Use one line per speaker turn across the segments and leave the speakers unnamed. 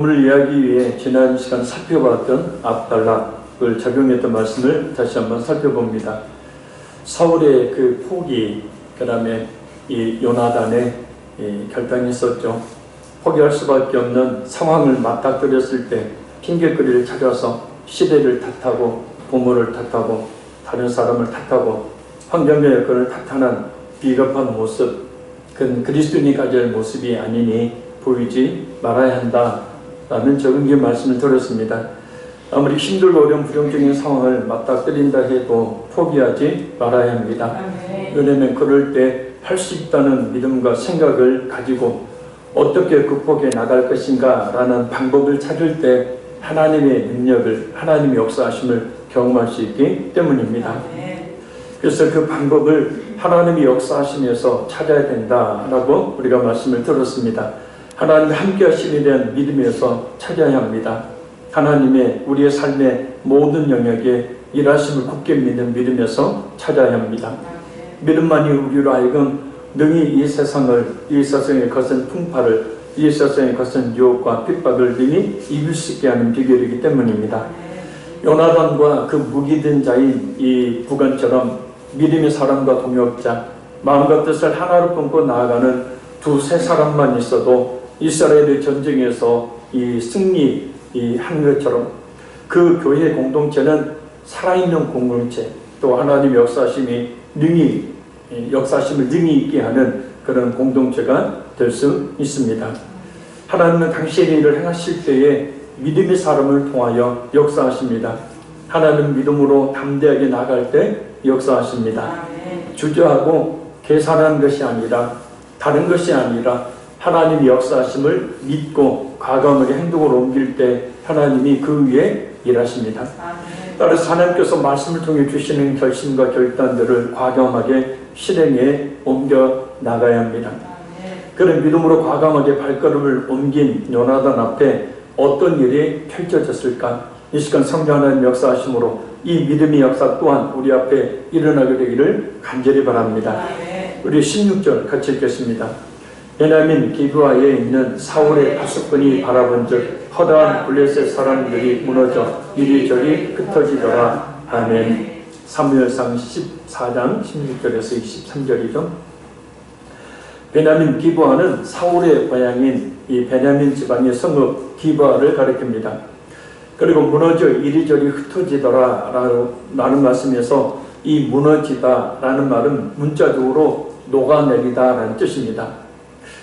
오늘 이야기 위해 지난 시간 살펴봤던 압달락을 적용했던 말씀을 다시 한번 살펴봅니다. 사울의 그 포기, 그 다음에 이 요나단의 결단이 있었죠. 포기할 수밖에 없는 상황을 맞닥뜨렸을 때 핑계거리를 찾아서 시대를 탓하고 부모를 탓하고 다른 사람을 탓하고 환경의 여건을 탓하는 비겁한 모습, 그건 그리스도인이 가질 모습이 아니니 보이지 말아야 한다 라는 적응의 말씀을 드렸습니다. 아무리 힘들고 어려운 부정적인 상황을 맞닥뜨린다 해도 포기하지 말아야 합니다. 왜냐하면 그럴 때 할 수 있다는 믿음과 생각을 가지고 어떻게 극복해 나갈 것인가 라는 방법을 찾을 때 하나님의 능력을, 하나님의 역사하심을 경험할 수 있기 때문입니다. 그래서 그 방법을 하나님의 역사하심에서 찾아야 된다라고 우리가 말씀을 들었습니다. 하나님의 함께 하심에 대한 믿음에서 찾아야 합니다. 하나님의 우리의 삶의 모든 영역에 일하심을 굳게 믿는 믿음에서 찾아야 합니다. 믿음만이 우리로 하여금 능히 이 세상의 거센 풍파를, 이 세상의 거센 유혹과 핍박을 능히 이길 수 있게 하는 비결이기 때문입니다. 요나단과 그 무기든 자인 이 부관처럼 믿음의 사람과 동역자, 마음과 뜻을 하나로 품고 나아가는 두세 사람만 있어도 이스라엘의 전쟁에서 이 승리한 것처럼 그 교회 공동체는 살아있는 공동체, 또 하나님의 역사심을 능히 있게 하는 그런 공동체가 될 수 있습니다. 하나님은 당신의 일을 행하실 때에 믿음의 사람을 통하여 역사하십니다. 하나님은 믿음으로 담대하게 나갈 때 역사하십니다. 주저하고 계산하는 것이 아니라, 다른 것이 아니라 하나님의 역사하심을 믿고 과감하게 행동으로 옮길 때 하나님이 그 위에 일하십니다. 따라서 하나님께서 말씀을 통해 주시는 결심과 결단들을 과감하게 실행에 옮겨 나가야 합니다. 그런 믿음으로 과감하게 발걸음을 옮긴 요나단 앞에 어떤 일이 펼쳐졌을까? 이 시간 성령 하나님 역사하심으로 이 믿음의 역사 또한 우리 앞에 일어나게 되기를 간절히 바랍니다. 우리 16절 같이 읽겠습니다. 베냐민 기브아에 있는 사울의 파수꾼이 바라본즉 허다한 블레셋 사람들이 무너져 이리저리 흩어지더라. 아멘. 사무엘상 14장 16절에서 23절이죠. 베냐민 기브아는 사울의 고향인 이 베냐민 지방의 성읍 기브아를 가리킵니다. 그리고 무너져 이리저리 흩어지더라 라는 말씀에서 이 무너지다 라는 말은 문자적으로 녹아내리다 라는 뜻입니다.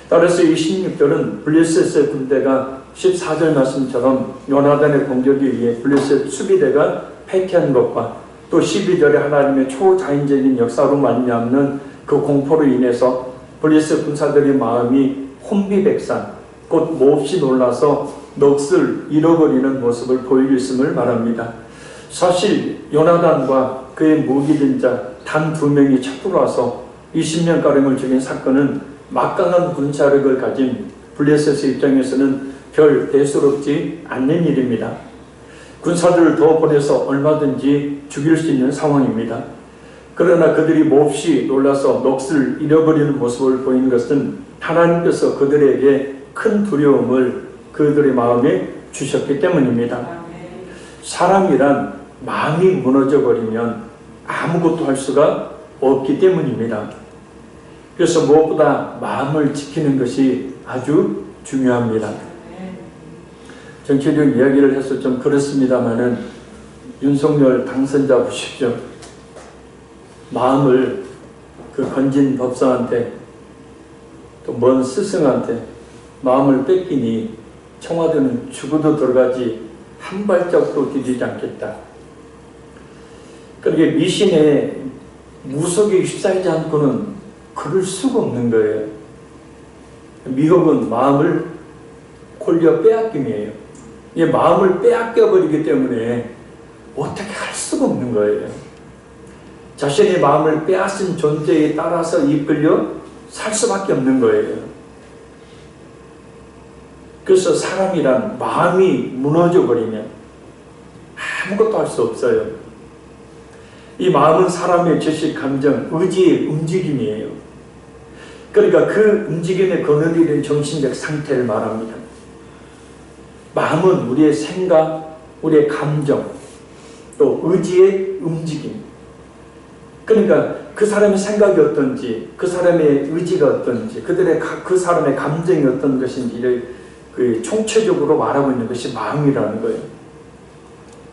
따라서 이 16절은 블레셋의 군대가 14절 말씀처럼 요나단의 공격에 의해 블레셋 수비대가 패퇴한 것과 또 12절에 하나님의 초자연적인 역사로 말미암는 그 공포로 인해서 블레셋 군사들의 마음이 혼비백산, 곧 몹시 놀라서 넋을 잃어버리는 모습을 보이고 있음을 말합니다. 사실 요나단과 그의 무기든 자 단 2명이 쳐들어와서 20년가량을 죽인 사건은 막강한 군사력을 가진 블레셋의 입장에서는 별 대수롭지 않는 일입니다. 군사들을 더 보내서 얼마든지 죽일 수 있는 상황입니다. 그러나 그들이 몹시 놀라서 넋을 잃어버리는 모습을 보이는 것은 하나님께서 그들에게 큰 두려움을 그들의 마음에 주셨기 때문입니다. 사람이란 마음이 무너져 버리면 아무것도 할 수가 없기 때문입니다. 그래서 무엇보다 마음을 지키는 것이 아주 중요합니다. 정치적 이야기를 해서 좀 그렇습니다만은 윤석열 당선자 보십시오. 마음을 그 건진 법사한테 또 먼 스승한테 마음을 뺏기니 청와대는 죽어도 들어가지 한 발짝도 디디지 않겠다. 그렇게 미신에 무속에 휩싸이지 않고는 그럴 수가 없는 거예요. 미혹은 마음을 홀려 빼앗김이에요. 이 마음을 빼앗겨버리기 때문에 어떻게 할 수가 없는 거예요. 자신의 마음을 빼앗은 존재에 따라서 이끌려 살 수밖에 없는 거예요. 그래서 사람이란 마음이 무너져 버리면 아무것도 할 수 없어요. 이 마음은 사람의 지식, 감정, 의지의 움직임이에요. 그러니까 그 움직임에 거느리는 정신적 상태를 말합니다. 마음은 우리의 생각, 우리의 감정, 또 의지의 움직임. 그러니까 그 사람의 생각이 어떤지, 그 사람의 의지가 어떤지, 그 사람의 감정이 어떤 것인지를 그 총체적으로 말하고 있는 것이 마음이라는 거예요.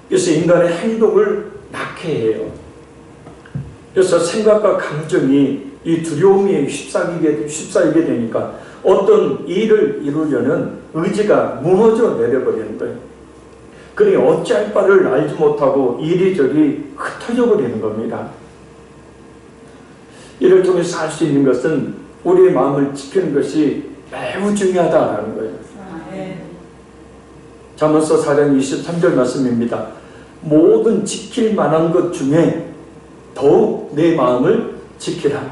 그래서 인간의 행동을 낙해해요. 그래서 생각과 감정이 이 두려움이 휩싸이게 되니까 어떤 일을 이루려는 의지가 무너져 내려버리는 거예요. 그러니 어찌할 바를 알지 못하고 이리저리 흩어져 버리는 겁니다. 이를 통해서 할 수 있는 것은 우리의 마음을 지키는 것이 매우 중요하다는 거예요. 잠언서 4장 23절 말씀입니다. 모든 지킬 만한 것 중에 더욱 내 마음을 지키라.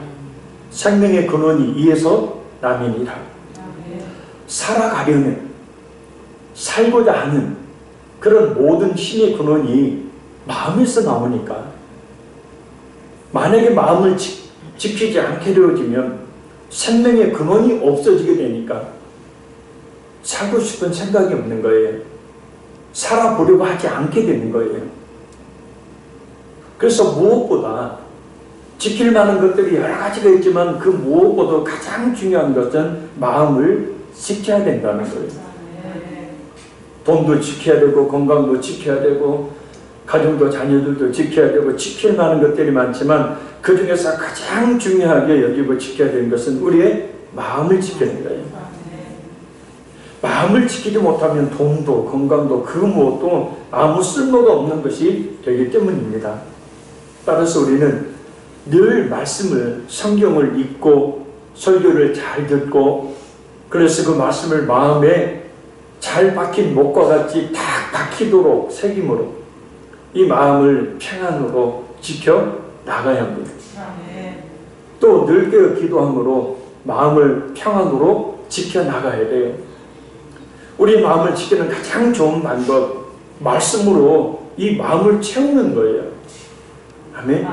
생명의 근원이 이에서 남이니라. 살아가려는, 살고자 하는 그런 모든 힘의 근원이 마음에서 나오니까, 만약에 마음을 지키지 않게 되어지면 생명의 근원이 없어지게 되니까 살고 싶은 생각이 없는 거예요. 살아보려고 하지 않게 되는 거예요. 그래서 무엇보다 지킬 만한 것들이 여러 가지가 있지만 그 무엇보다 가장 중요한 것은 마음을 지켜야 된다는 거예요. 돈도 지켜야 되고 건강도 지켜야 되고 가정도 자녀들도 지켜야 되고 지킬 만한 것들이 많지만 그 중에서 가장 중요하게 여기고 지켜야 되는 것은 우리의 마음을 지키는 거예요. 마음을 지키지 못하면 돈도 건강도 그 무엇도 아무 쓸모가 없는 것이 되기 때문입니다. 따라서 우리는 늘 말씀을, 성경을 읽고 설교를 잘 듣고, 그래서 그 말씀을 마음에 잘 박힌 목과 같이 딱 박히도록 새김으로 이 마음을 평안으로 지켜 나가야 합니다. 또 늘 깨어 기도함으로 마음을 평안으로 지켜 나가야 돼요. 우리 마음을 지키는 가장 좋은 방법, 말씀으로 이 마음을 채우는 거예요. 아멘.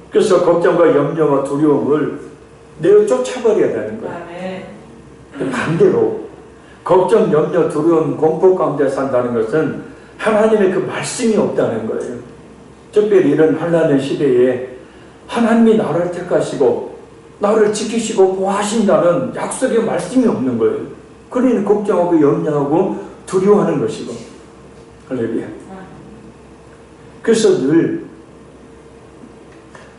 그래서 걱정과 염려와 두려움을 내어 쫓아버려야 되는 거예요. 반대로 걱정, 염려, 두려움, 공포 가운데 산다는 것은 하나님의 그 말씀이 없다는 거예요. 특별히 이런 환난의 시대에 하나님이 나를 택하시고 나를 지키시고 보호하신다는 약속의 말씀이 없는 거예요. 그러니 걱정하고 염려하고 두려워하는 것이고. 할렐루야. 그래서 늘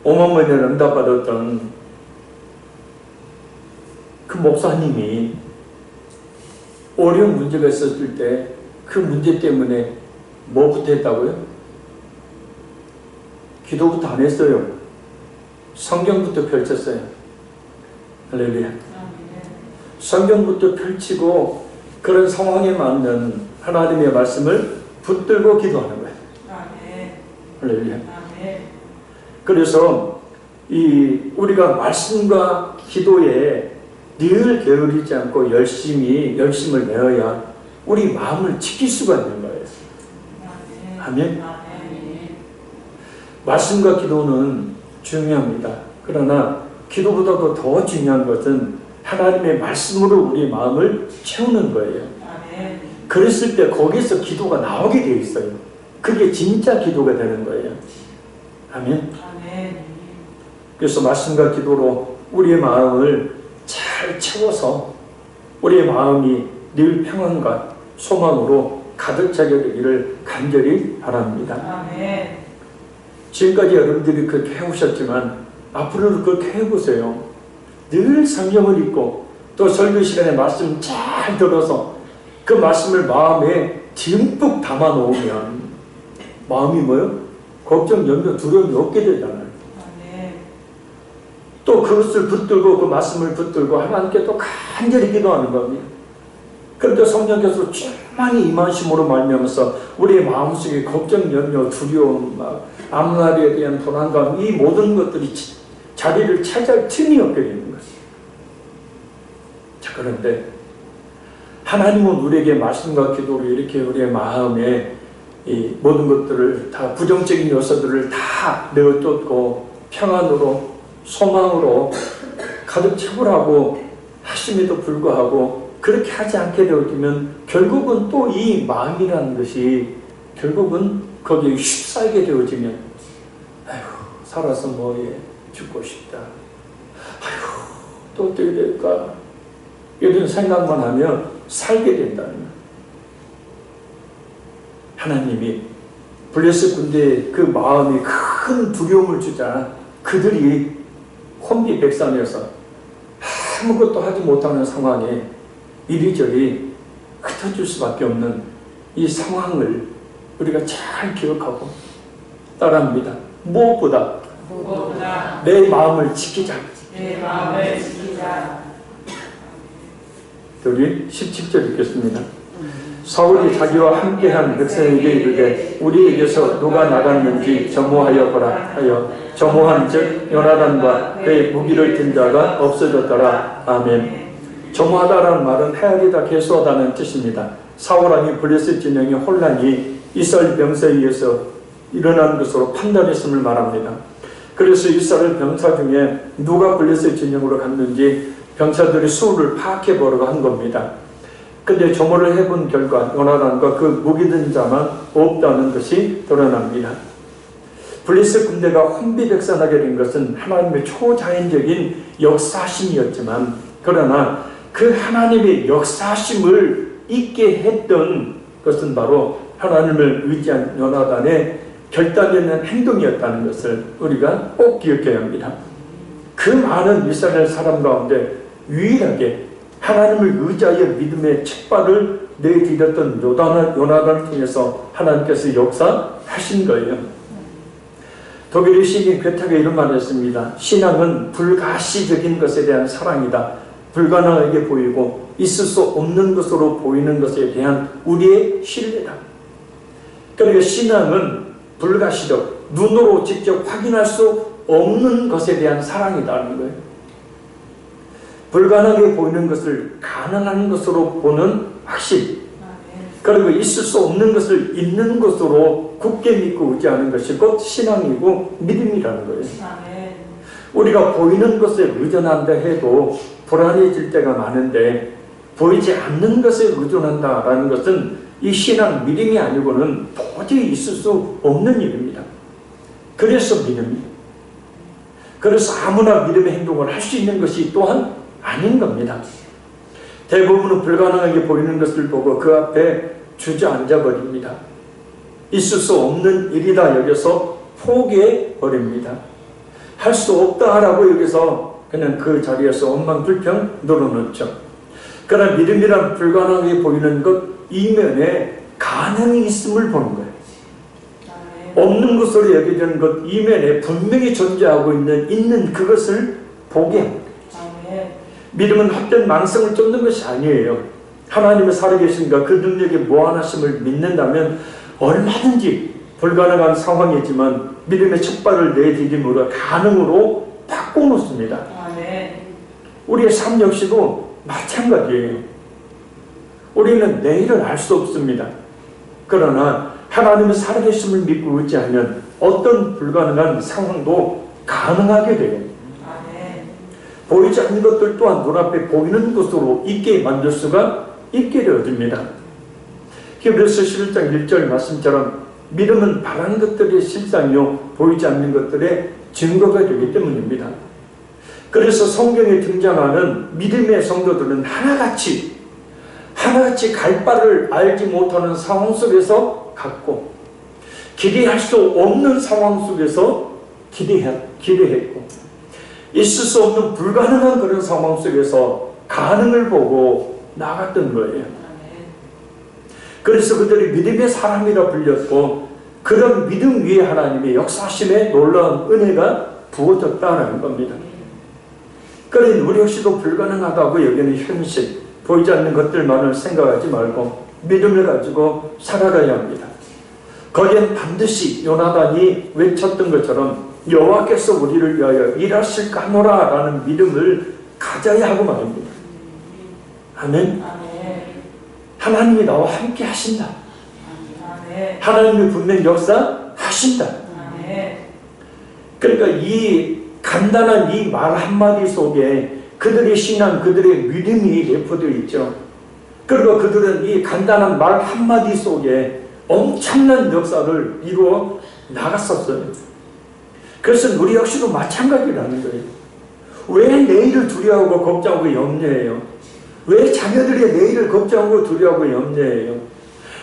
오만번에 응답받았던 그 목사님이 어려운 문제가 있었을 때 그 문제 때문에 뭐부터 했다고요? 기도부터 안 했어요. 성경부터 펼쳤어요. 할렐루야. 성경부터 펼치고 그런 상황에 맞는 하나님의 말씀을 붙들고 기도하는 거예요. 할렐루야. 그래서 우리가 말씀과 기도에 늘 게으르지 않고 열심을 내어야 우리 마음을 지킬 수가 있는 거예요. 아멘. 말씀과 기도는 중요합니다. 그러나 기도보다도 더 중요한 것은 하나님의 말씀으로 우리 마음을 채우는 거예요. 그랬을 때 거기서 기도가 나오게 되어 있어요. 그게 진짜 기도가 되는 거예요. 아멘. 그래서 말씀과 기도로 우리의 마음을 잘 채워서 우리의 마음이 늘 평안과 소망으로 가득 차게 되기를 간절히 바랍니다. 지금까지 여러분들이 그렇게 해오셨지만 앞으로도 그렇게 해보세요. 늘 성경을 읽고 또 설교 시간에 말씀 잘 들어서 그 말씀을 마음에 듬뿍 담아 놓으면 마음이 뭐요? 걱정, 염려, 두려움이 없게 되잖아요. 또 그것을 붙들고 그 말씀을 붙들고 하나님께 또 간절히 기도하는 겁니다. 그런데 성령께서 충만히 임하심으로 말미암아서 우리의 마음속에 걱정, 염려, 두려움, 앞날에 대한 불안감, 이 모든 것들이 자리를 차지할 틈이 없게 되는 것입니다. 자, 그런데 하나님은 우리에게 말씀과 기도로 이렇게 우리의 마음에 이 모든 것들을 다 부정적인 요소들을 다 내어쫓고 평안으로 소망으로 가득 채우라고 하심에도 불구하고 그렇게 하지 않게 되어지면 결국은 또 이 마음이라는 것이 결국은 거기에 휩싸이게 되어지면 아휴 살아서 뭐해 죽고 싶다. 아휴 또 어떻게 될까 이런 생각만 하면 살게 된다는 거예요. 하나님이 블레셋 군대의 그 마음이 큰 두려움을 주자 그들이 혼비백산해서 아무것도 하지 못하는 상황에 이리저리 흩어질 수밖에 없는 이 상황을 우리가 잘 기억하고 따라합니다. 무엇보다 내 마음을 지키자. 우리 17절 읽겠습니다. 사울이 자기와 함께한 백성에게 이르되 우리에게서 누가 나갔는지 점호하여 보라 하여 점호한 즉 요나단과 그의 무기를 든 자가 없어졌더라. 아멘. 점호하다라는 말은 헤아리다 계수하다는 뜻입니다. 사울 왕이 블레셋 진영의 혼란이 이스라엘 병사에 의해서 일어난 것으로 판단했음을 말합니다. 그래서 이스라엘 병사 중에 누가 블레셋 진영으로 갔는지 병사들이 수를 파악해 보려고 한 겁니다. 근데 점호를 해본 결과 요나단과 그 무기 든 자만 없다는 것이 드러납니다. 블레셋 군대가 혼비백산하게 된 것은 하나님의 초자연적인 역사심이었지만 그러나 그 하나님의 역사심을 잊게 했던 것은 바로 하나님을 의지한 요나단의 결단되는 행동이었다는 것을 우리가 꼭 기억해야 합니다. 그 많은 이스라엘 사람 가운데 유일하게 하나님을 의지하여 믿음의 책발을 내디뎠던 요나단을 통해서 하나님께서 역사하신 거예요. 독일의 시인 괴테가 이런 말을 했습니다. 신앙은 불가시적인 것에 대한 사랑이다. 불가능하게 보이고 있을 수 없는 것으로 보이는 것에 대한 우리의 신뢰다. 그러니까 신앙은 불가시적, 눈으로 직접 확인할 수 없는 것에 대한 사랑이라는 거예요. 불가능하게 보이는 것을 가능한 것으로 보는 확신, 그리고 있을 수 없는 것을 있는 것으로 굳게 믿고 의지하는 것이 곧 신앙이고 믿음이라는 거예요. 우리가 보이는 것에 의존한다 해도 불안해질 때가 많은데 보이지 않는 것에 의존한다라는 것은 이 신앙, 믿음이 아니고는 도저히 있을 수 없는 일입니다. 그래서 믿음이에요. 그래서 아무나 믿음의 행동을 할 수 있는 것이 또한 아닌 겁니다. 대부분은 불가능하게 보이는 것을 보고 그 앞에 주저앉아 버립니다. 있을 수 없는 일이다 여기서 포기해 버립니다. 할 수 없다라고 여기서 그냥 그 자리에서 엉망불평 늘어놓죠. 그러나 믿음이란 불가능하게 보이는 것 이면에 가능이 있음을 보는 거예요. 없는 것으로 여겨지는 것 이면에 분명히 존재하고 있는 그것을 보게 합니다. 믿음은 헛된 망성을 쫓는 것이 아니에요. 하나님의 살아계신가 그 능력의 무한하심을 믿는다면 얼마든지 불가능한 상황이지만 믿음의 촉발을 내디딤으로 가능으로 바꿔놓습니다. 우리의 삶 역시도 마찬가지예요. 우리는 내일을 알 수 없습니다. 그러나 하나님의 살아계심을 믿고 의지하면 어떤 불가능한 상황도 가능하게 돼요. 보이지 않는 것들 또한 눈앞에 보이는 것으로 있게 만들 수가 있게 되어집니다. 히브리서 11장 1절 말씀처럼 믿음은 바라는 것들의 실상이요 보이지 않는 것들의 증거가 되기 때문입니다. 그래서 성경에 등장하는 믿음의 성도들은 하나같이 갈 바를 알지 못하는 상황 속에서 갔고 기대할 수 없는 상황 속에서 기대했고 있을 수 없는 불가능한 그런 상황 속에서 가능을 보고 나갔던 거예요. 그래서 그들이 믿음의 사람이라 불렸고 그런 믿음 위에 하나님의 역사심의 놀라운 은혜가 부어졌다는 겁니다. 그러니 우리 역시도 불가능하다고 여기는 현실, 보이지 않는 것들만을 생각하지 말고 믿음을 가지고 살아가야 합니다. 거기엔 반드시 요나단이 외쳤던 것처럼 여호와께서 우리를 위하여 일하실까노라 라는 믿음을 가져야 하고 말입니다. 아멘. 하나님이 나와 함께 하신다. 하나님이 분명히 역사하신다. 그러니까 이 간단한 이 말 한마디 속에 그들의 신앙, 그들의 믿음이 내포되어 있죠. 그리고 그들은 이 간단한 말 한마디 속에 엄청난 역사를 이루어 나갔었어요. 그것은 우리 역시도 마찬가지라는 거예요. 왜 내일을 두려워하고 걱정하고 염려해요? 왜 자녀들의 내일을 걱정하고 두려워하고 염려해요?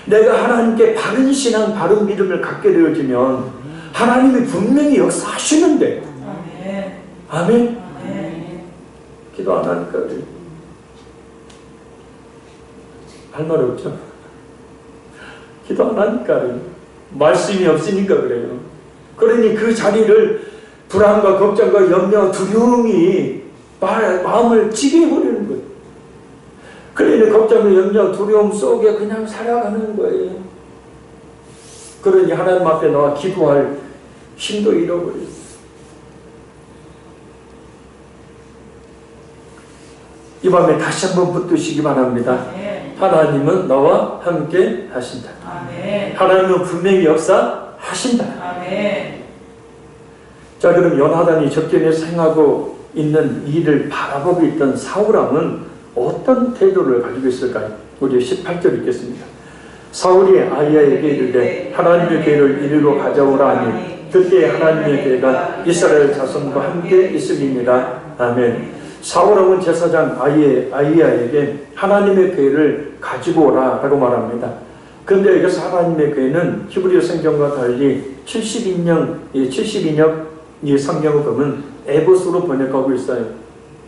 내가 하나님께 바른 신앙, 바른 믿음을 갖게 되어지면 하나님이 분명히 역사하시는데. 아멘? 기도 안 하니까 할 말 없죠? 기도 안 하니까 말씀이 없으니까 그래요. 그러니 그 자리를 불안과 걱정과 염려, 두려움이 마음을 찌게 해버리는 거예요. 그러니 걱정, 염려, 두려움 속에 그냥 살아가는 거예요. 그러니 하나님 앞에 나와 기도할 힘도 잃어버려요. 이 밤에 다시 한번 붙드시기 바랍니다. 하나님은 너와 함께 하신다. 하나님은 분명히 역사하신다. 자, 그럼 요나단이 적전에서 행하고 있는 일을 바라보고 있던 사울왕은 어떤 태도를 가지고 있을까요? 우리 18절 읽겠습니다. 사울이 아히야에게 이르되 하나님의 괴를 이리로 가져오라 하니 그때 하나님의 괴가 이스라엘 자손과 함께 있음이니라. 아멘. 사울왕은 제사장 아히야에게 하나님의 괴를 가지고 오라 라고 말합니다. 그런데 여기서 하나님의 괴는 히브리 성경과 달리 72년 이 성경을 보면 에봇으로 번역하고 있어요.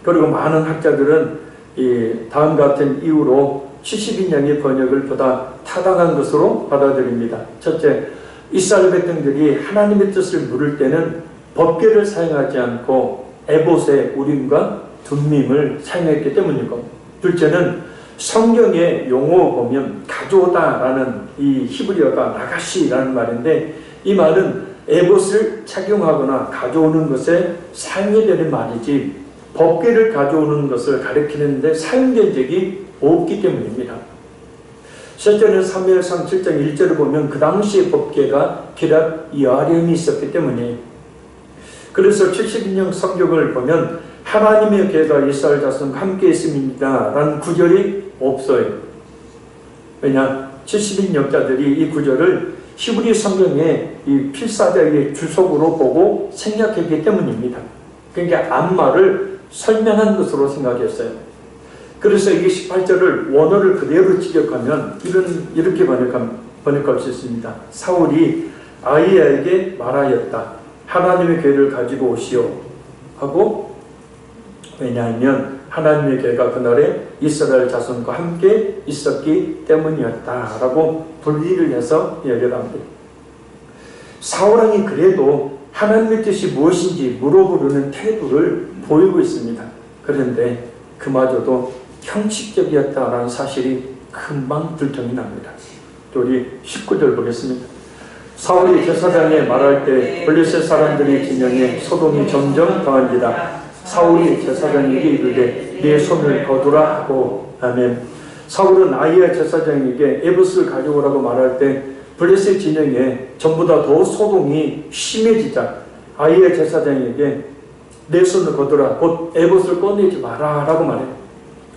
그리고 많은 학자들은 이 다음 같은 이유로 72년의 번역을 보다 타당한 것으로 받아들입니다. 첫째, 이스라엘 백성들이 하나님의 뜻을 물을 때는 법궤를 사용하지 않고 에봇의 우림과 둠밈을 사용했기 때문일 겁니다. 둘째는 성경의 용어 보면 가져오다라는 이 히브리어가 나가시라는 말인데 이 말은 에봇을 착용하거나 가져오는 것에 사용이 되는 말이지 법궤를 가져오는 것을 가리키는데 사용된 적이 없기 때문입니다. 실제는 사무엘상 7장 1절을 보면 그 당시의 법궤가 기럇 여아림이 있었기 때문에 그래서 72년 성경을 보면 하나님의 괴가 이스라엘 자손과 함께 있습니다 라는 구절이 없어요. 왜냐? 72역자들이 이 구절을 히브리 성경의 이 필사자의 주석으로 보고 생략했기 때문입니다. 그러니까 앞말을 설명한 것으로 생각했어요. 그래서 이 18절을 원어를 그대로 직역하면 이렇게 번역할 수 있습니다. 사울이 아히야에게 말하였다. 하나님의 괴를 가지고 오시오 하고, 왜냐하면 하나님의 괴가 그날에 이스라엘 자손과 함께 있었기 때문이었다 라고 분리를 해서 이야기를 합니다. 사울왕이 그래도 하나님의 뜻이 무엇인지 물어보려는 태도를 보이고 있습니다. 그런데 그마저도 형식적이었다라는 사실이 금방 들통이 납니다. 또 우리 19절 보겠습니다. 사울이 제사장에 말할 때 블레셋 사람들이 진영에 소동이 점점 더한지라. 사울이 제사장에게 이르되 네 손을 거두라 하고. 아멘. 사울은 아히야 제사장에게 에봇을 가져오라고 말할 때 블레셋 진영에 전보다 더 소동이 심해지자 아히야 제사장에게 내 손을 거두라, 곧 에봇을 꺼내지 마라 라고 말해요.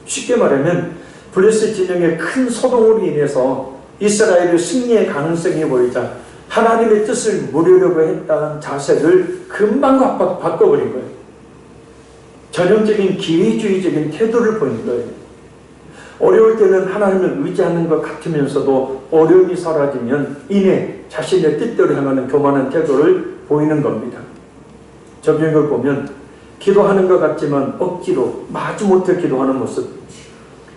쉽게 말하면 블레셋 진영의 큰 소동으로 인해서 이스라엘의 승리의 가능성이 보이자 하나님의 뜻을 물으려고 했다는 자세를 금방 바꿔버린 거예요. 전형적인 기회주의적인 태도를 보인 거예요. 어려울 때는 하나님을 의지하는 것 같으면서도 어려움이 사라지면 이내 자신의 뜻대로 향하는 교만한 태도를 보이는 겁니다. 적용을 보면 기도하는 것 같지만 억지로 마지못해 기도하는 모습,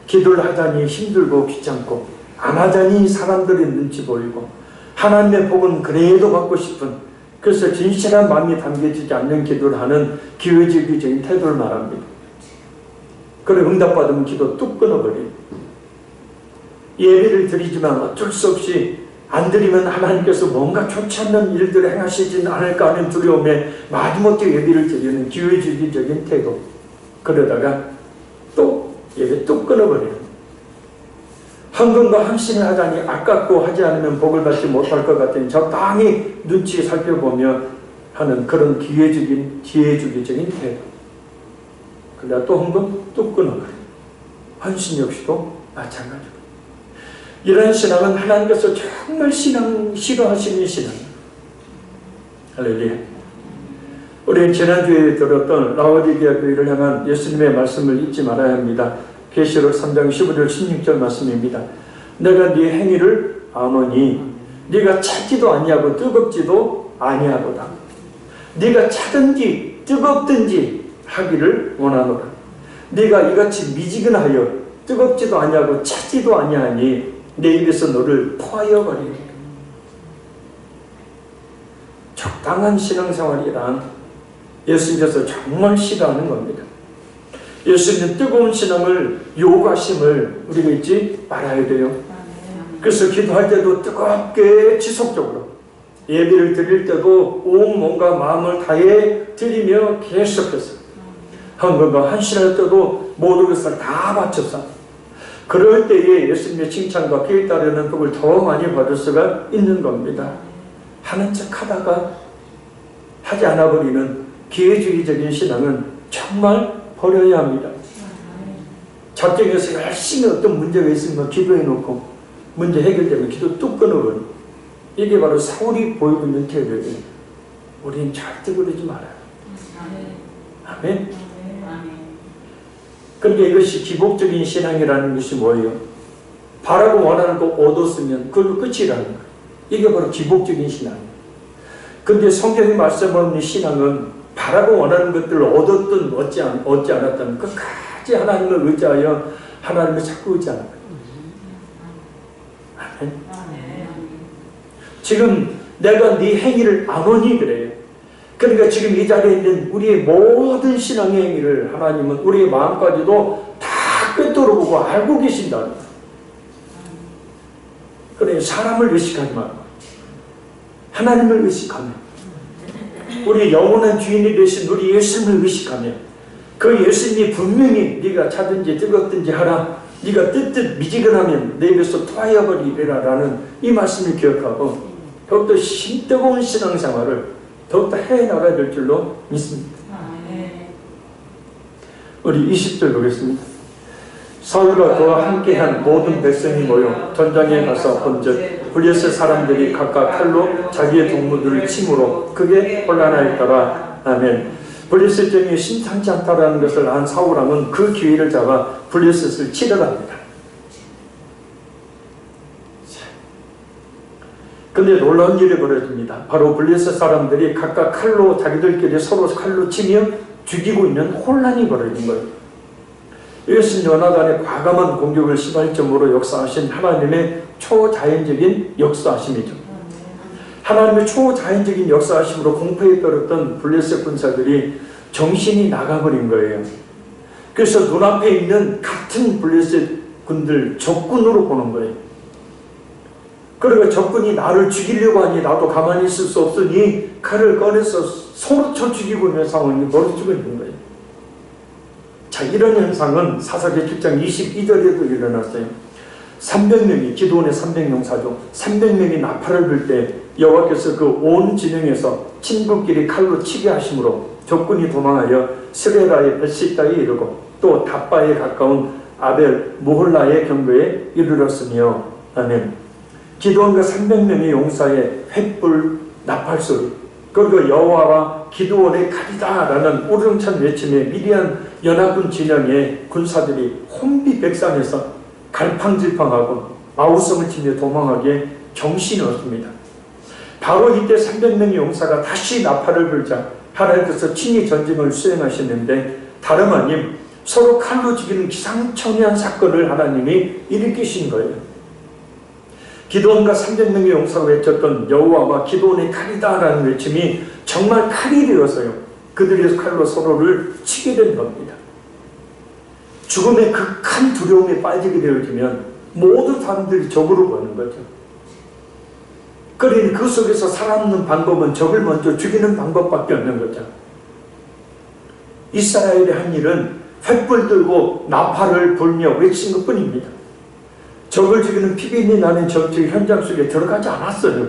기도를 하자니 힘들고 귀찮고 안 하자니 사람들이 눈치 보이고 하나님의 복은 그래도 받고 싶은, 그래서 진실한 마음이 담겨지지 않는 기도를 하는 기회주의적인 태도를 말합니다. 그래 응답받으면 기도 뚝 끊어버려요. 예배를 드리지만 어쩔 수 없이 안 드리면 하나님께서 뭔가 좋지 않는 일들을 행하시지는 않을까 하는 두려움에 마지못해 예배를 드리는 기회주의적인 태도. 그러다가 또 예배 뚝 끊어버려요. 헌금과 헌신을 하자니 아깝고 하지 않으면 복을 받지 못할 것 같으니 적당히 눈치 살펴보며 하는 그런 기회주의적인 태도. 그러다 또 헌금 뚝 끊어버려요. 헌신 역시도 마찬가지고, 이런 신앙은 하나님께서 정말 싫어하시는 신앙이에요. 할렐루야. 우리 지난주에 들었던 라오디게아 교회를 향한 예수님의 말씀을 잊지 말아야 합니다. 계시록 3장 15절 16절 말씀입니다. 내가 네 행위를 아노니 네가 찾지도 아니하고 뜨겁지도 아니하도다. 네가 차든지 뜨겁든지 하기를 원하노라. 네가 이같이 미지근하여 뜨겁지도 아니하고 차지도 아니하니 내 입에서 너를 토하여 버리리라. 적당한 신앙생활이란 예수님께서 정말 싫어하는 겁니다. 예수님 뜨거운 신앙을 요구하심을 우리가 잊지 말아야 돼요. 그래서 기도할 때도 뜨겁게 지속적으로, 예배를 드릴 때도 온 몸과 마음을 다해 드리며 계속해서, 헌금과 헌신할 때도 모든 것을 다 바쳐서, 그럴 때에 예수님의 칭찬과 그에 따르는 복을 더 많이 받을 수가 있는 겁니다. 하는 척 하다가 하지 않아 버리는 기회주의적인 신앙은 정말 버려야 합니다. 작정해서 열심히 어떤 문제가 있으면 기도해 놓고 문제 해결되면 기도 뚝 끊어버려. 이게 바로 사울이 보이고 있는 태도예요. 우리는 절대 그러지 말아요. 아멘. 그러니까 이것이 기복적인 신앙이라는 것이 뭐예요? 바라고 원하는 거 얻었으면 그걸로 끝이라는 거예요. 이게 바로 기복적인 신앙이에요. 그런데 성경이 말씀하는 신앙은 바라고 원하는 것들을 얻었든 얻지 않았든 끝까지 하나님을 의지하여 하나님을 자꾸 의지하는 거예요. 아멘. 지금 내가 네 행위를 아노니 그래요. 그러니까 지금 이 자리에 있는 우리의 모든 신앙의 행위를 하나님은 우리의 마음까지도 다 꿰뚫어 보고 알고 계신다는 거예요. 그래, 사람을 의식하지 말고 하나님을 의식하며, 우리 영원한 주인이 되신 우리 예수님을 의식하며, 그 예수님이 분명히 네가 차든지 뜨겁든지 하라, 네가 뜨뜻 미지근하면 내 입에서 토하여 버리리라 라는 이 말씀을 기억하고 더욱더 뜨거운 신앙생활을 더욱더 해나가야 될 줄로 믿습니다. 우리 20절 보겠습니다. 사울과 그와 함께한 모든 백성이 모여 전장에 가서 본즉 블레셋 사람들이 각각 칼로 자기의 동무들을 침으로 크게 혼란하였더라. 아멘. 블레셋전이 심상치 않다라는 것을 안 사울왕은 그 기회를 잡아 블레셋을 치러갑니다. 근데 놀라운 일이 벌어집니다. 바로 블레셋 사람들이 각각 칼로 자기들끼리 서로 칼로 치며 죽이고 있는 혼란이 벌어진 거예요. 이것은 요나단의 과감한 공격을 시발점으로 역사하신 하나님의 초자연적인 역사하심이죠. 하나님의 초자연적인 역사하심으로 공포에 떨었던 블레셋 군사들이 정신이 나가버린 거예요. 그래서 눈앞에 있는 같은 블레셋 군들 적군으로 보는 거예요. 그러니까 적군이 나를 죽이려고 하니 나도 가만히 있을 수 없으니 칼을 꺼내서 서로 쳐 죽이고 있는 상황이 벌어지고 있는 거예요. 자, 이런 현상은 사사기 7장 22절에도 일어났어요. 300명이, 기드온의 300명사죠. 300명이 나팔을 불 때 여호와께서 그 온 진영에서 친구끼리 칼로 치게 하심으로 적군이 도망하여 스레라의 벳시다에 이르고 또 답바에 가까운 아벨 무홀라의 경계에 이르렀으며, 아멘. 기드온과 300명의 용사의 횃불 나팔소리, 그리고 여호와와 기드온의 칼이다 라는 우렁찬 외침에 미디안 연합군 진영의 군사들이 혼비백산해서 갈팡질팡하고 아우성을 치며 도망하기에 정신이 없습니다. 바로 이때 300명의 용사가 다시 나팔을 불자 하나님께서 친히 전쟁을 수행하셨는데, 다름 아님 서로 칼로 죽이는 기상천외한 사건을 하나님이 일으키신 거예요. 기드온과 300명의 용사가 외쳤던 여호와와 기드온의 칼이다라는 외침이 정말 칼이 되어서요, 그들이 칼로 서로를 치게 된 겁니다. 죽음의 극한 두려움에 빠지게 되어지면 모든 사람들이 적으로 보는 거죠. 그러니 그 속에서 살아남는 방법은 적을 먼저 죽이는 방법밖에 없는 거죠. 이스라엘의 한 일은 횃불 들고 나팔을 불며 외친 것뿐입니다. 적을 죽이는 피비린내 나는 전투 현장 속에 들어가지 않았어요.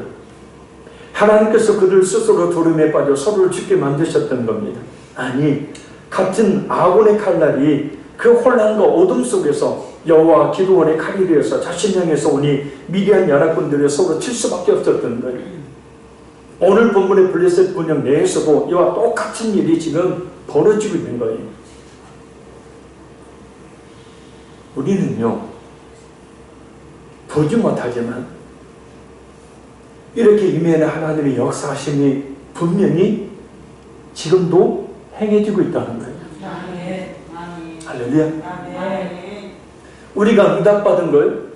하나님께서 그들 스스로 두려움에 빠져 서로를 죽게 만드셨던 겁니다. 아니, 같은 아군의 칼날이 그 혼란과 어둠 속에서 여호와 기드온의 칼이 되어서 자신 향해서 오니 미디안 연합군들이 서로 칠 수밖에 없었던 거예요. 오늘 본문의 블레셋 분영 내에서도 이와 똑같은 일이 지금 벌어지고 있는 거예요. 우리는요, 보지 못하지만 이렇게 임해는 하나님의 역사하심이 분명히 지금도 행해지고 있다는 거예요.
아멘.
할렐루야.
아멘.
우리가 응답받은 걸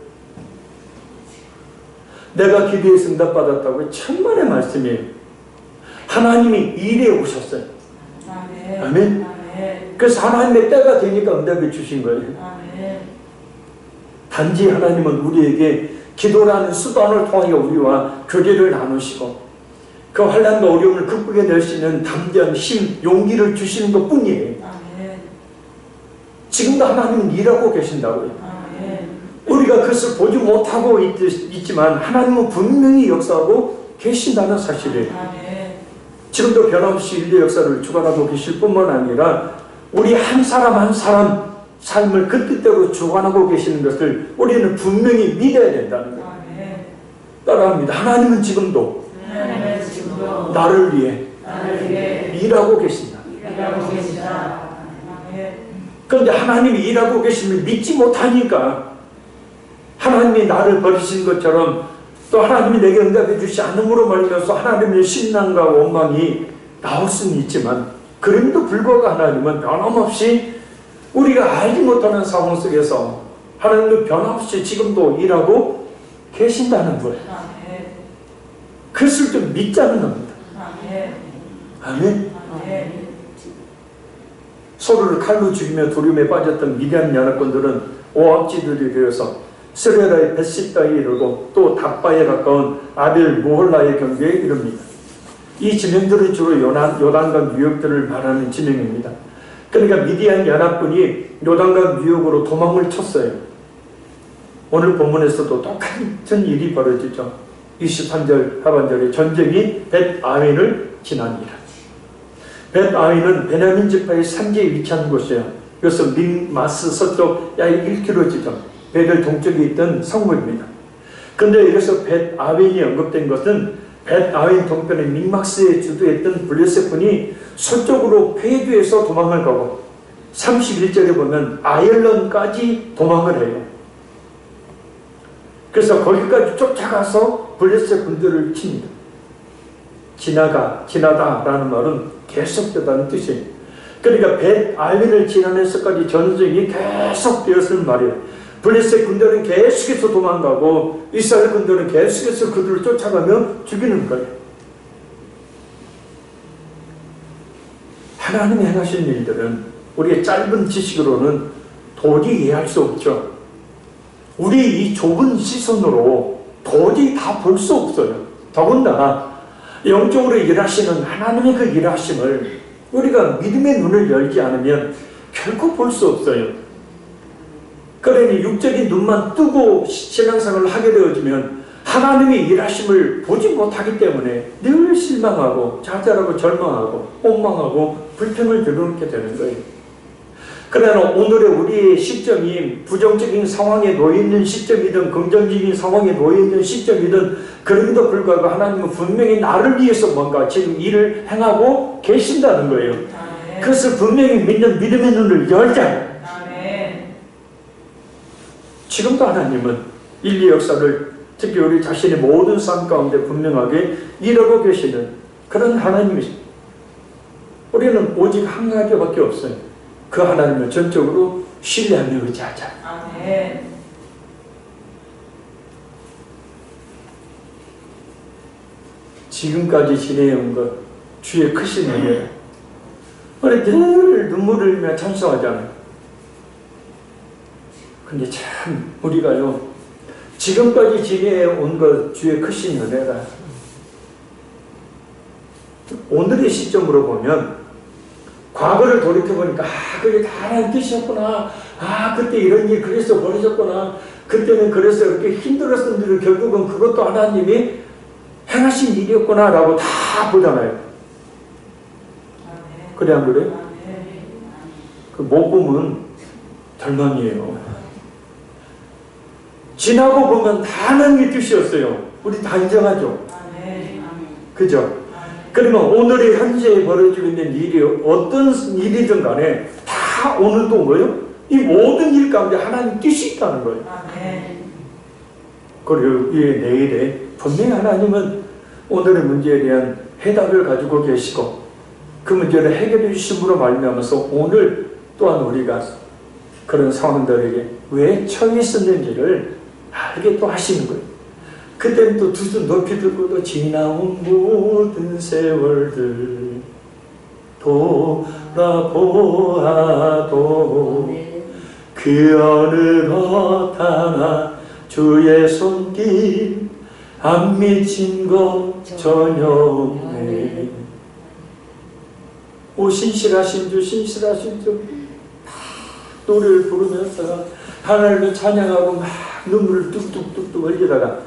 내가 기도해서 응답받았다고 천만의 말씀이에요. 하나님이 일해 오셨어요.
아멘.
아멘.
아멘.
그래서 하나님의 때가 되니까 응답해 주신 거예요.
아멘.
단지 하나님은 우리에게 기도라는 수단을 통하여 우리와 교제를 나누시고 그 환난과 어려움을 극복해낼 수 있는 담대한 힘, 용기를 주시는 것 뿐이에요.
아멘.
지금도 하나님은 일하고 계신다고요.
아멘.
우리가 그것을 보지 못하고 있지만 하나님은 분명히 역사하고 계신다는 사실이에요.
아멘.
지금도 변함없이 인류 역사를 주관하고 계실 뿐만 아니라 우리 한 사람 한 사람 삶을 그 뜻대로 주관하고 계시는 것을 우리는 분명히 믿어야 된다는 거예요.
아멘.
따라합니다. 하나님은 지금도
하나님은 지금도
나를 위해 일하고 계신다.
일하고 계시다. 아멘.
그런데 하나님이 일하고 계심을 믿지 못하니까 하나님이 나를 버리신 것처럼 또 하나님이 내게 응답해 주지 않음으로 말미암아서 하나님의 신앙과 원망이 나올 수는 있지만 그럼에도 불구하고 하나님은 변함없이 우리가 알지 못하는 상황 속에서 하나님은 변함없이 지금도 일하고 계신다는 거예요.
아멘.
그것을 좀 믿자는 겁니다.
아멘.
아멘.
아멘.
서로를 칼로 죽이며 두려움에 빠졌던 미디안 연합군들은 오합지들이 되어서 스레라의 벳시다에 이르고 또 답바에 가까운 아벨 모홀라의 경계에 이릅니다. 이 지명들은 주로 요단강 유역들을 말하는 지명입니다. 그러니까 미디안 연합군이 요단강 유역으로 도망을 쳤어요. 오늘 본문에서도 똑같은 일이 벌어지죠. 23절 하반절에 전쟁이 벳아웬을 지납니다. 벳아웬은 베냐민 지파의 산지에 위치한 곳이에요. 그래서 믹마스 서쪽 약 1km지점, 베델 동쪽에 있던 성읍입니다. 그런데 여기서 벳아웬이 언급된 것은 벳아웬 동편의 믹마스에 주도했던 블레셋군이 서쪽으로 페주에서 도망을 가고 31절에 보면 아열론까지 도망을 해요. 그래서 거기까지 쫓아가서 블레셋 군대를 칩니다. 지나다라는 말은 계속되다는 뜻이에요. 그러니까 벳아웬을 지나면서까지 전쟁이 계속되었을 말이에요. 블레셋 군대는 계속해서 도망가고 이스라엘 군대는 계속해서 그들을 쫓아가며 죽이는 거예요. 하나님이 행하신 일들은 우리의 짧은 지식으로는 도저히 이해할 수 없죠. 우리 이 좁은 시선으로 도저히 다 볼 수 없어요. 더군다나 영적으로 일하시는 하나님의 그 일하심을 우리가 믿음의 눈을 열지 않으면 결코 볼 수 없어요. 그러니 육적인 눈만 뜨고 신앙생활을 하게 되어지면 하나님의 일하심을 보지 못하기 때문에 늘 실망하고 좌절하고 절망하고 원망하고 불평을 드러놓게 되는 거예요. 그러나 오늘의 우리의 시점이 부정적인 상황에 놓여있는 시점이든 긍정적인 상황에 놓여있는 시점이든 그럼에도 불구하고 하나님은 분명히 나를 위해서 뭔가 지금 일을 행하고 계신다는 거예요.
아멘.
그것을 분명히 믿는 믿음의 눈을 열자.
아멘.
지금도 하나님은 인류 역사를 특히 우리 자신의 모든 삶 가운데 분명하게 일하고 계시는 그런 하나님이십니다. 우리는 오직 한 가지밖에 없어요. 그 하나님을 전적으로 신뢰하며 의지하자.
아멘.
지금까지 지내온 것 주의 크신 은혜예요. 우리 늘 눈물을 흘리며 찬송하잖아요. 근데 참 우리가요 지금까지 지내온 것 주의 크신 은혜라. 오늘의 시점으로 보면 과거를 돌이켜보니까 그게 다 하나님 뜻이었구나. 그때 이런 일 그래서 벌어졌구나. 그때는 그래서 이렇게 힘들었는데 결국은 그것도 하나님이 행하신 일이었구나 라고 다 보잖아요. 그래 안 그래요? 그 못 보면 절망이에요. 지나고 보면 다 하나님의 뜻이었어요. 우리 다 인정하죠?
아멘.
그죠? 그러면 오늘의 현재에 벌어지고 있는 일이 어떤 일이든 간에 다 오늘도 뭐예요? 이 모든 일 가운데 하나님 뜻이 있다는 거예요.
아멘.
그리고 이 내일에 분명히 하나님은 오늘의 문제에 대한 해답을 가지고 계시고 그 문제를 해결해 주심으로 말미암아서 오늘 또한 우리가 그런 상황들에게 왜 처해 있었는지를 알게 또 하시는 거예요. 그때는 또 두 손 높이 들고 또 지나온 모든 세월들 돌아보아도 그 어느 것 하나 주의 손길 안 미친 것 전혀 없네. 오 신실하신 주 신실하신 주 노래를 부르면서 하나님을 찬양하고 막 눈물을 뚝뚝뚝뚝 흘리다가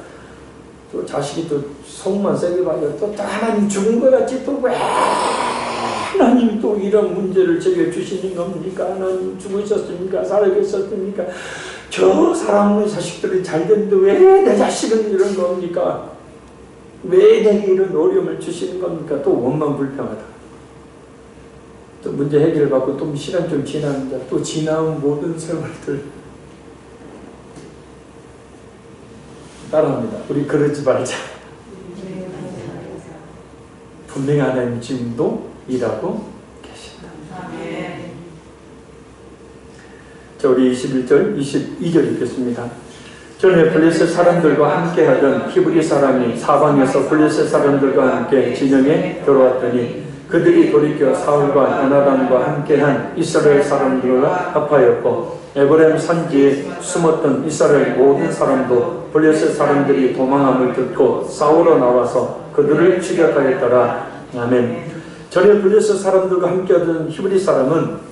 또 자식이 또 속만 세게 봐요. 또 하나님 죽은 것 같지 또 왜 하나님이 또 이런 문제를 제게 주시는 겁니까? 하나님 죽으셨습니까? 살아계셨습니까? 저 사랑하는 자식들이 잘 됐는데 왜 내 자식은 이런 겁니까? 왜 내게 이런 어려움을 주시는 겁니까? 또 원망 불평하다. 또 문제 해결을 받고 또 시간 좀 지나는데 또 지나온 모든 세월들 따라합니다. 우리 그러지 말자. 분명히 하나님 지금도 일하고 계신다.
아멘.
자, 우리 21절, 22절 읽겠습니다. 전에 블레셋 사람들과 함께 하던 히브리 사람이 사방에서 블레셋 사람들과 함께 진영에 들어왔더니 그들이 돌이켜 사울과 요나단과 함께한 이스라엘 사람들과 합하였고 에브라임 산지에 숨었던 이스라엘 모든 사람도 블레셋 사람들이 도망함을 듣고 싸우러 나와서 그들을 추격하였더라. 아멘. 전에 블레셋 사람들과 함께하던 히브리 사람은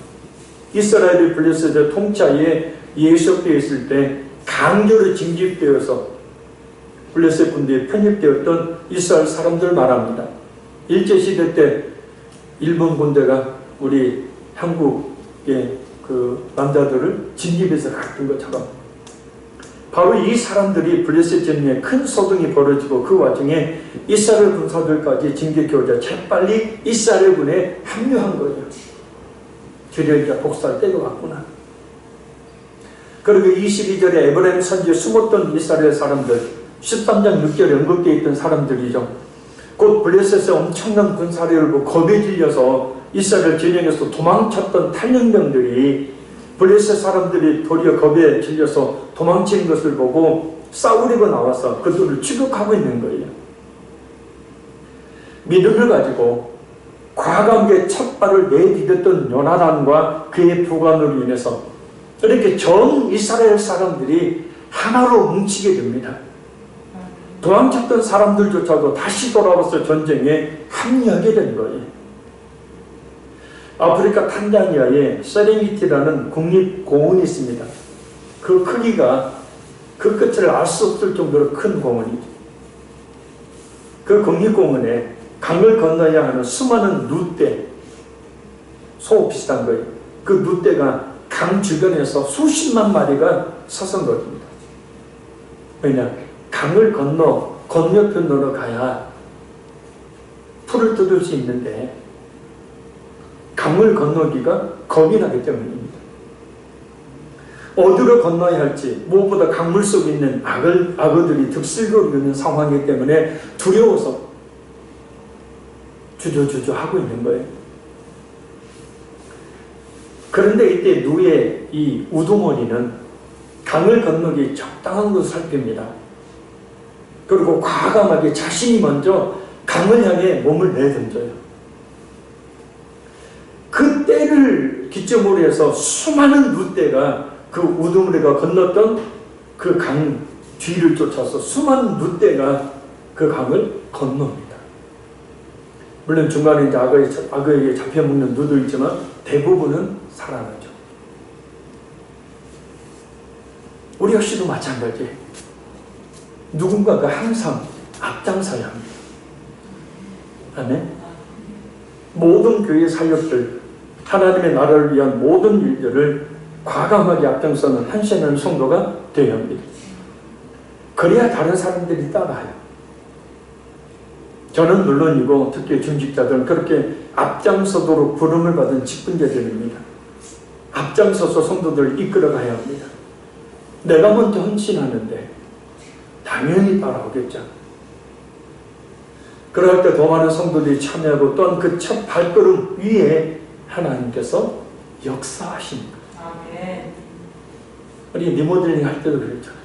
이스라엘이 블레셋의 통치하에 예수되어 있을 때 강제로 징집되어서 블레셋 군대에 편입되었던 이스라엘 사람들 말합니다. 일제시대 때 일본 군대가 우리 한국의 그 남자들을 징집해서 갔던 것처럼 바로 이 사람들이 블레셋 전쟁에 큰 소동이 벌어지고 그 와중에 이스라엘 군사들까지 징집해오자 재빨리 이스라엘 군에 합류한 거죠. 드디어 이제 복수할 때가 왔구나. 그리고 22절에 에브라임 산지에 숨었던 이스라엘 사람들 13장 6절에 언급되어 있던 사람들이죠. 곧 블레셋의 엄청난 군사력을 보고 겁에 질려서 이스라엘 진영에서 도망쳤던 탈영병들이 블레셋 사람들이 도리어 겁에 질려서 도망치는 것을 보고 싸우려고 나와서 그들을 추격하고 있는 거예요. 믿음을 가지고 과감하게 첫 발을 내디뎠던 요나단과 그의 부관으로 인해서 이렇게 전 이스라엘 사람들이 하나로 뭉치게 됩니다. 도망쳤던 사람들조차도 다시 돌아와서 전쟁에 합류하게 된 거예요. 아프리카 탄자니아에 세렝게티라는 국립공원이 있습니다. 그 크기가 그 끝을 알 수 없을 정도로 큰 공원이죠. 그 국립공원에 강을 건너야 하는 수많은 누떼, 소 비슷한 거예요. 그 누떼가 강 주변에서 수십만 마리가 서성거립니다. 왜냐? 강을 건너편으로 가야 풀을 뜯을 수 있는데 강을 건너기가 겁이 나기 때문입니다. 어디로 건너야 할지 무엇보다 강물 속에 있는 악어들이 득실거리고 있는 상황이기 때문에 두려워서 주저주저 하고 있는 거예요. 그런데 이때 누의 이 우두머리는 강을 건너기 적당한 곳을 살핍니다. 그리고 과감하게 자신이 먼저 강을 향해 몸을 내던져요. 그 때를 기점으로 해서 수많은 누떼가 그 우두머리가 건넜던 그 강 뒤를 쫓아서 수많은 누떼가 그 강을 건넙니다. 물론 중간에 이제 악어에게 잡혀먹는 누도 있지만 대부분은 살아나죠. 우리 역시도 마찬가지예요. 누군가가 항상 앞장서야 합니다. 아멘. 모든 교회 사역들, 하나님의 나라를 위한 모든 일들을 과감하게 앞장서는 한시하는 성도가 되어야 합니다. 그래야 다른 사람들이 따라요. 저는 물론이고 특히 중직자들은 그렇게 앞장서도록 부름을 받은 직분자들입니다. 앞장서서 성도들을 이끌어가야 합니다. 내가 먼저 헌신하는데 당연히 따라오겠죠. 그럴 때 더 많은 성도들이 참여하고 또한 그 첫 발걸음 위에 하나님께서 역사하십니다.
아멘.
우리 리모델링 할 때도 그랬잖아요.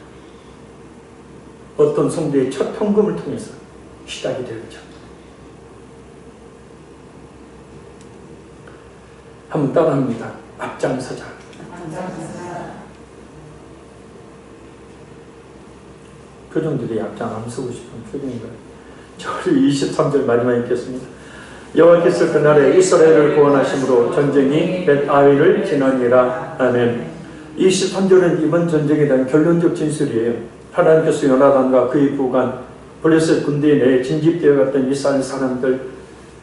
어떤 성도의 첫 헌금을 통해서 시작이 되었죠. 한번 따라합니다. 앞장서자. 표정들이 앞장 안 쓰고 싶은 표정인가요? 저를 23절 마지막에 읽겠습니다. 여호와께서 그날에 이스라엘을 구원하심으로 전쟁이 벳아이를 지나니라. 아멘. 23절은 이번 전쟁에 대한 결론적 진술이에요. 하나님께서 요나단과 그의 부관 블레셋 군대 내에 진집되어 갔던 이스라엘 사람들,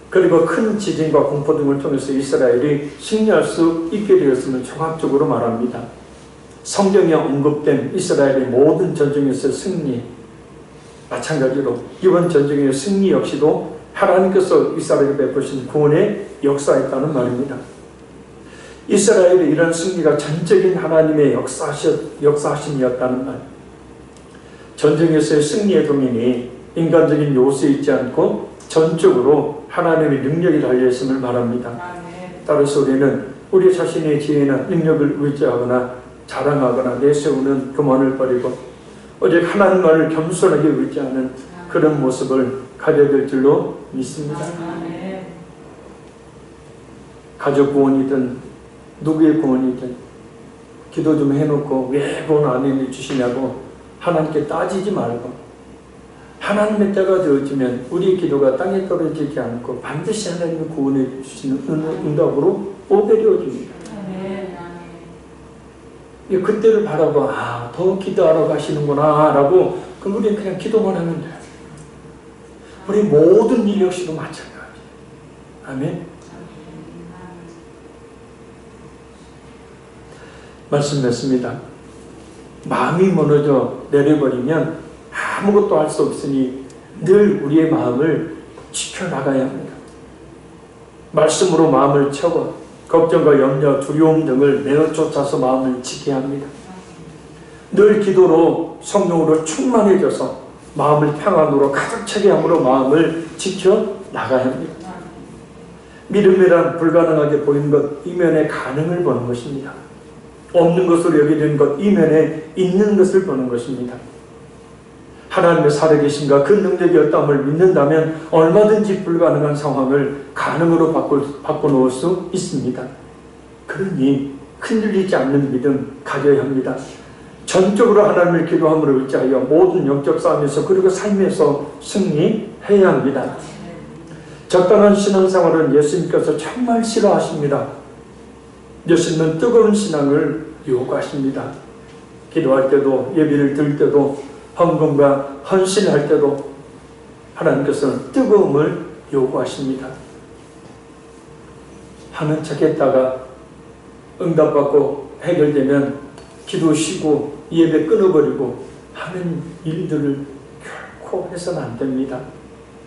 그리고 큰 지진과 공포 등을 통해서 이스라엘이 승리할 수 있게 되었음을 종합적으로 말합니다. 성경에 언급된 이스라엘의 모든 전쟁에서의 승리, 마찬가지로 이번 전쟁의 승리 역시도 하나님께서 이스라엘에 베푸신 구원의 역사였다는 말입니다. 이스라엘의 이런 승리가 전적인 하나님의 역사하심이었다는 말. 전쟁에서의 승리의 동인이 인간적인 요소에 있지 않고 전적으로 하나님의 능력이 달려있음을 말합니다. 따라서 우리는 우리 자신의 지혜나 능력을 의지하거나 자랑하거나 내세우는 교만을 버리고 오직 하나님만을 겸손하게 의지하는 그런 모습을 가져야 될 줄로 믿습니다. 가족 구원이든 누구의 구원이든 기도 좀 해놓고 왜 구원 안 해주시냐고 하나님께 따지지 말고 하나님의 때가 되어지면 우리의 기도가 땅에 떨어지지 않고 반드시 하나님의 구원해 주시는 응답으로 오베려줍니다. 그때를 바라고 더 기도하러 가시는구나 라고 그럼 우리는 그냥 기도만 하면 돼요. 우리 모든 일 역시도 마찬가지예요. 아멘. 말씀 맺습니다. 마음이 무너져 내려버리면 아무것도 할 수 없으니 늘 우리의 마음을 지켜나가야 합니다. 말씀으로 마음을 채워 걱정과 염려, 두려움 등을 내어쫓아서 마음을 지켜야 합니다. 늘 기도로 성령으로 충만해져서 마음을 평안으로 가득 차게 함으로 마음을 지켜나가야 합니다. 믿음이란 불가능하게 보이는 것 이면에 가능을 보는 것입니다. 없는 것으로 여겨진 것 이면에 있는 것을 보는 것입니다. 하나님의 살아계심과 그 능력이 없다함을 믿는다면 얼마든지 불가능한 상황을 가능으로 바꿔놓을 수 있습니다. 그러니 흔들리지 않는 믿음 가져야 합니다. 전적으로 하나님을 기도함으로 의지하여 모든 영적 싸움에서 그리고 삶에서 승리해야 합니다. 적당한 신앙생활은 예수님께서 정말 싫어하십니다. 예수님은 뜨거운 신앙을 요구하십니다. 기도할 때도 예배를 드릴 때도 헌금과 헌신할 때도 하나님께서는 뜨거움을 요구하십니다. 하는 척 했다가 응답받고 해결되면 기도 쉬고 예배 끊어버리고 하는 일들을 결코 해서는 안 됩니다.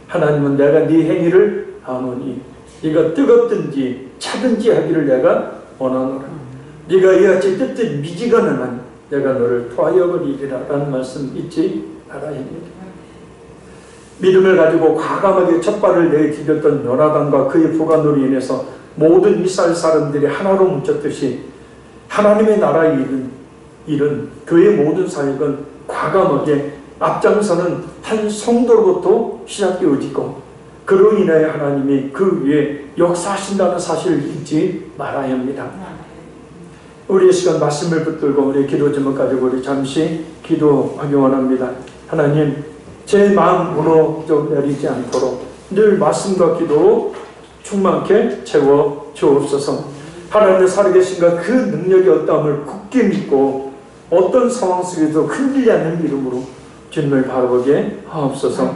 하나님은 내가 네 행위를 아노니 네가 뜨겁든지 차든지 하기를 내가 원하노라. 네가 이같이 뜻뜻 미지근한 한 내가 너를 토하여 버리리라 라는 말씀 잊지 말아야 합니다. 믿음을 가지고 과감하게 첫 발을 내디뎠던 요나단과 그의 부관으로 인해서 모든 이스라엘 사람들이 하나로 뭉쳤듯이 하나님의 나라의 일은 그의 모든 사역은 과감하게 앞장서는 한 성도로부터 시작되어지고 그로 인하여 하나님이 그 위에 역사하신다는 사실을 잊지 말아야 합니다. 우리의 시간 말씀을 붙들고 우리의 기도 제목 가지고 우리 잠시 기도하기 원합니다. 하나님, 제 마음 무너져 내리지 않도록 늘 말씀과 기도로 충만케 채워 주옵소서. 하나님의 살아계신가 그 능력이 어떠함을 굳게 믿고 어떤 상황 속에도 흔들리지 않는 믿음으로 주님을 바라보게 하옵소서.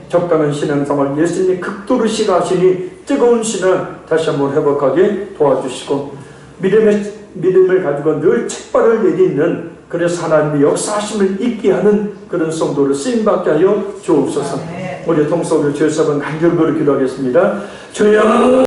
적당한 신앙생활 예수님이 극도로 싫어하시니 뜨거운 신앙 다시 한번 회복하게 도와주시고 믿음을 가지고 늘 책발을 내딛는 그래서 하나님의 역사하심을 잊게 하는 그런 성도를 쓰임받게 하여 주옵소서. 우리 통속으로 주여 한번 간절히 기도하겠습니다. 주여